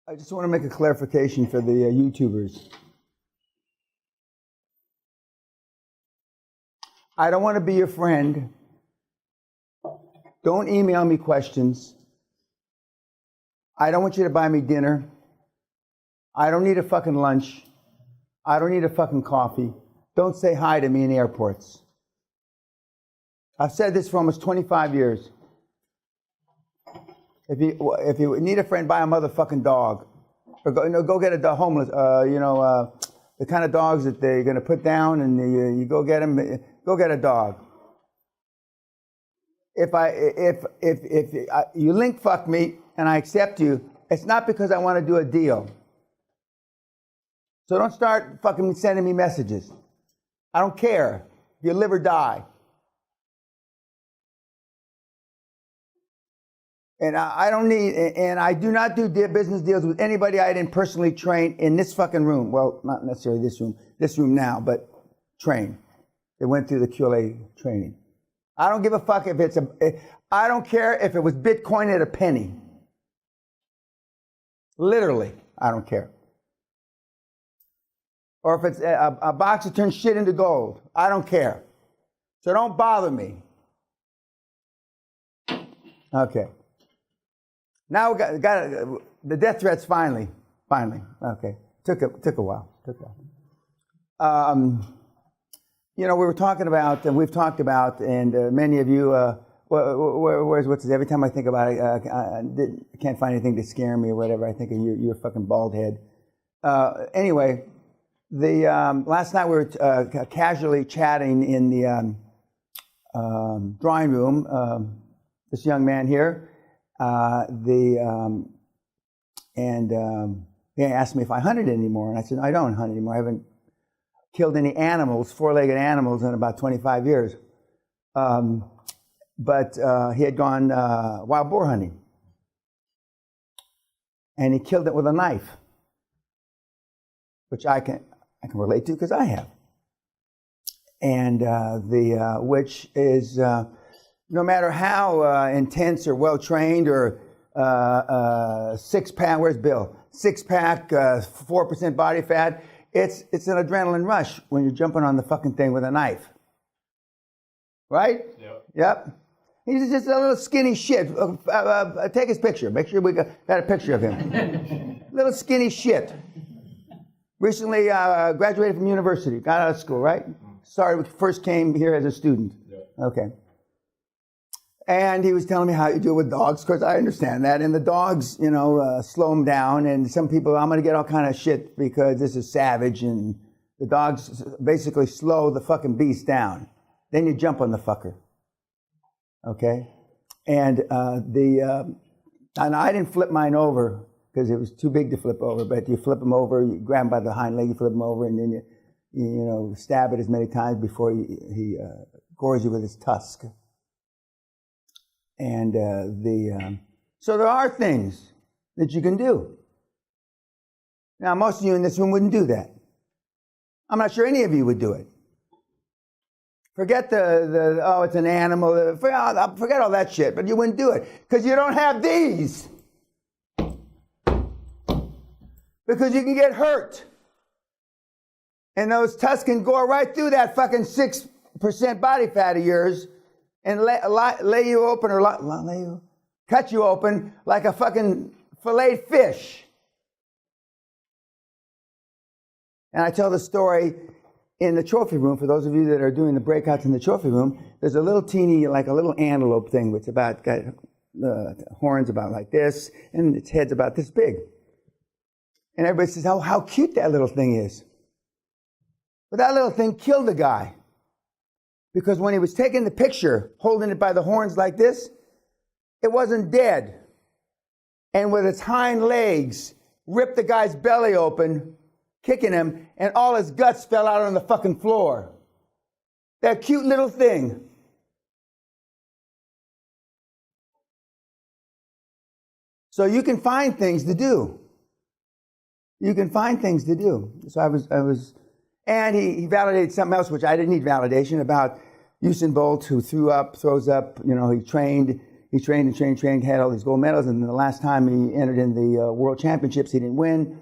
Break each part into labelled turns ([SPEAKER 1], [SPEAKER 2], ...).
[SPEAKER 1] I just want to make a clarification for the YouTubers. I don't want to be your friend. Don't email me questions. I don't want you to buy me dinner. I don't need a fucking lunch. I don't need a fucking coffee. Don't say hi to me in airports. I've said this for almost 25 years. If you need a friend, buy a motherfucking dog. Or go get a homeless, the kind of dogs that they're going to put down, and you go get them. Go get a dog. If you link fuck me and I accept you, it's not because I want to do a deal. So don't start fucking sending me messages. I don't care. You live or die. And I don't need, and I do not do business deals with anybody I didn't personally train in this fucking room. Well, not necessarily this room now, but train. They went through the QLA training. I don't give a fuck if I don't care if it was Bitcoin at a penny. Literally, I don't care. Or if it's a box that turns shit into gold. I don't care. So don't bother me. Okay. Now we got the death threats finally. Okay. Took a while. We were talking about, and we've talked about, and many of you, what's this? Every time I think about it, I can't find anything to scare me or whatever. I think of you're a fucking bald head. Anyway, last night we were casually chatting in the drawing room. This young man here, he asked me if I hunted anymore, and I said, I don't hunt anymore. I haven't killed any animals, four-legged animals, in about 25 years. But he had gone wild boar hunting. And he killed it with a knife, which I can relate to because I have. And which is, no matter how intense or well-trained or six-pack, where's Bill? Six-pack, 4% body fat, it's an adrenaline rush when you're jumping on the fucking thing with a knife. Right? Yep. He's just a little skinny shit. Take his picture. Make sure we got a picture of him. Little skinny shit. Recently graduated from university. Got out of school, right? Sorry, first came here as a student. Okay. And he was telling me how you do it with dogs, because I understand that. And the dogs, slow them down. And some people, I'm going to get all kind of shit because this is savage. And the dogs basically slow the fucking beast down. Then you jump on the fucker. Okay? And and I didn't flip mine over because it was too big to flip over. But you flip him over, you grab him by the hind leg, you flip him over, and then you stab it as many times before he gores you with his tusk. And so there are things that you can do. Now, most of you in this room wouldn't do that. I'm not sure any of you would do it. Forget it's an animal. Forget all that shit, but you wouldn't do it because you don't have these. Because you can get hurt. And those tusks can go right through that fucking 6% body fat of yours and lay you open or cut you open like a fucking filleted fish. And I tell the story in the trophy room. For those of you that are doing the breakouts in the trophy room, there's a little teeny, like a little antelope thing, which got horns about like this, and its head's about this big. And everybody says, oh, how cute that little thing is. But that little thing killed the guy. Because when he was taking the picture, holding it by the horns like this, it wasn't dead. And with its hind legs, ripped the guy's belly open, kicking him, and all his guts fell out on the fucking floor. That cute little thing. So you can find things to do. You can find things to do. So I was, and he validated something else, which I didn't need validation, about Usain Bolt, who throws up, he trained he trained, had all these gold medals, and the last time he entered in the World Championships, he didn't win.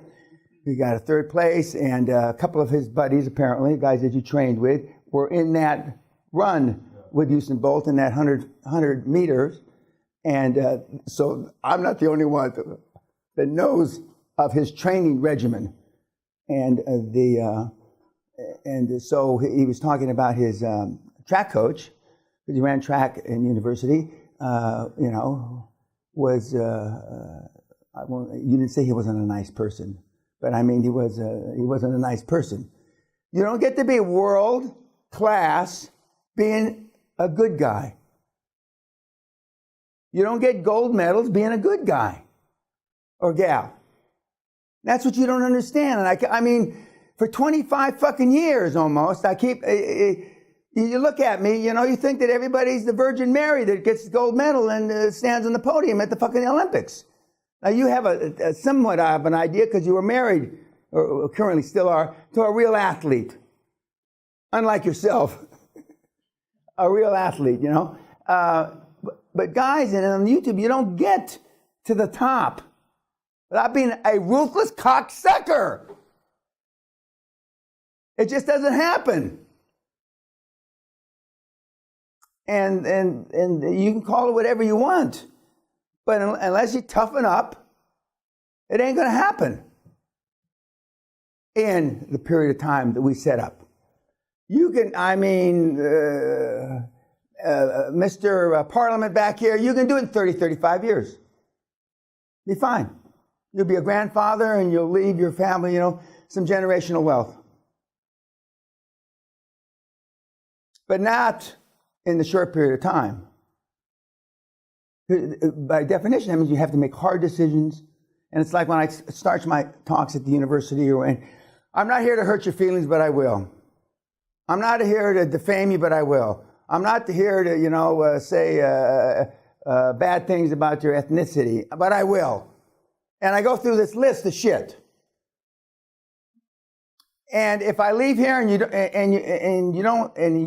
[SPEAKER 1] He got a third place, and a couple of his buddies, apparently, guys that you trained with, were in that run with Usain Bolt in that 100 meters. And so I'm not the only one that knows of his training regimen. And so he was talking about his track coach, because he ran track in university, was, you didn't say he wasn't a nice person, but I mean, he wasn't a nice person. You don't get to be world class being a good guy. You don't get gold medals being a good guy or gal. That's what you don't understand. And I mean, for 25 fucking years almost, you look at me, you think that everybody's the Virgin Mary that gets the gold medal and stands on the podium at the fucking Olympics. Now, you have a somewhat of an idea because you were married, or currently still are, to a real athlete. Unlike yourself. A real athlete, But guys, and on YouTube, you don't get to the top without being a ruthless cocksucker. It just doesn't happen. And you can call it whatever you want. But unless you toughen up, it ain't going to happen in the period of time that we set up. You can, Mr. Parliament back here, you can do it in 30, 35 years. Be fine. You'll be a grandfather and you'll leave your family, some generational wealth. But not in the short period of time. By definition, that means you have to make hard decisions. And it's like when I start my talks at the university, I'm not here to hurt your feelings, but I will. I'm not here to defame you, but I will. I'm not here to, say bad things about your ethnicity, but I will. And I go through this list of shit. And if I leave here and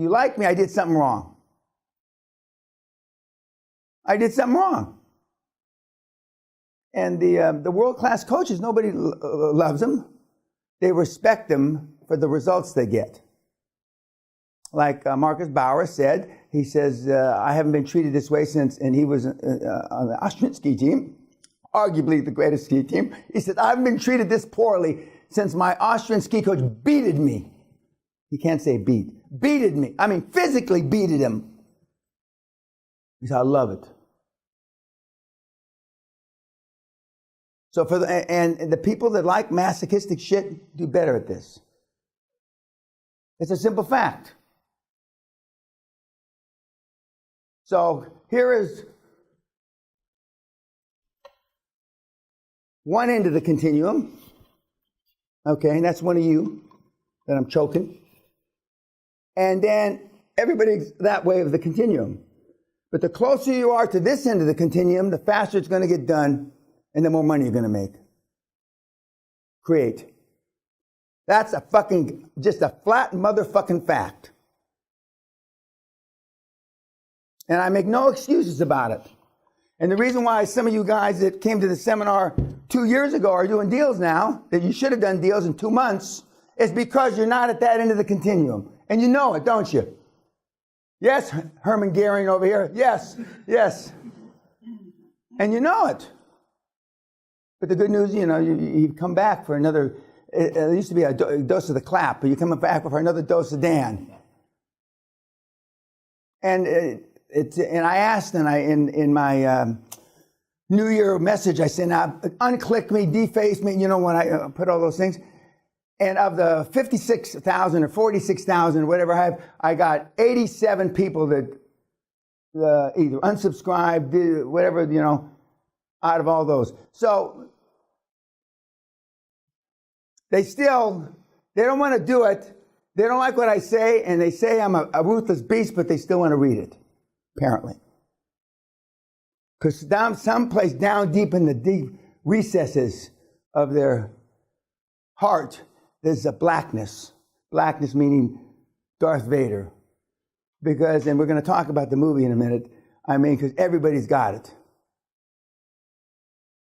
[SPEAKER 1] you like me, I did something wrong. I did something wrong. And the world-class coaches, nobody loves them. They respect them for the results they get. Like Marcus Bauer said, he says, I haven't been treated this way since, and he was on the Austrian ski team, arguably the greatest ski team. He said, I haven't been treated this poorly since my Austrian ski coach beated me. He can't say beat. Beated me. I mean, physically beated him. He said, I love it. So and the people that like masochistic shit do better at this. It's a simple fact. So here is one end of the continuum. Okay, and that's one of you that I'm choking. And then everybody's that way of the continuum. But the closer you are to this end of the continuum, the faster it's going to get done and the more money you're going to make. Create. That's just a flat motherfucking fact. And I make no excuses about it. And the reason why some of you guys that came to the seminar 2 years ago are doing deals now, that you should have done deals in 2 months, is because you're not at that end of the continuum. And you know it, don't you? Yes, Herman Goering over here. Yes, yes. And you know it. But the good news, you come back for another, it used to be a dose of the clap, but you're coming back for another dose of Dan. And I asked, in my New Year message, I said, now, unclick me, deface me, when I put all those things. And of the 56,000 or 46,000, whatever I got 87 people that either unsubscribed, did whatever, out of all those. So they don't want to do it. They don't like what I say, and they say I'm a ruthless beast, but they still want to read it, apparently. Because someplace down deep in the deep recesses of their heart, there's a blackness. Blackness meaning Darth Vader. Because, and we're going to talk about the movie in a minute, I mean, because everybody's got it.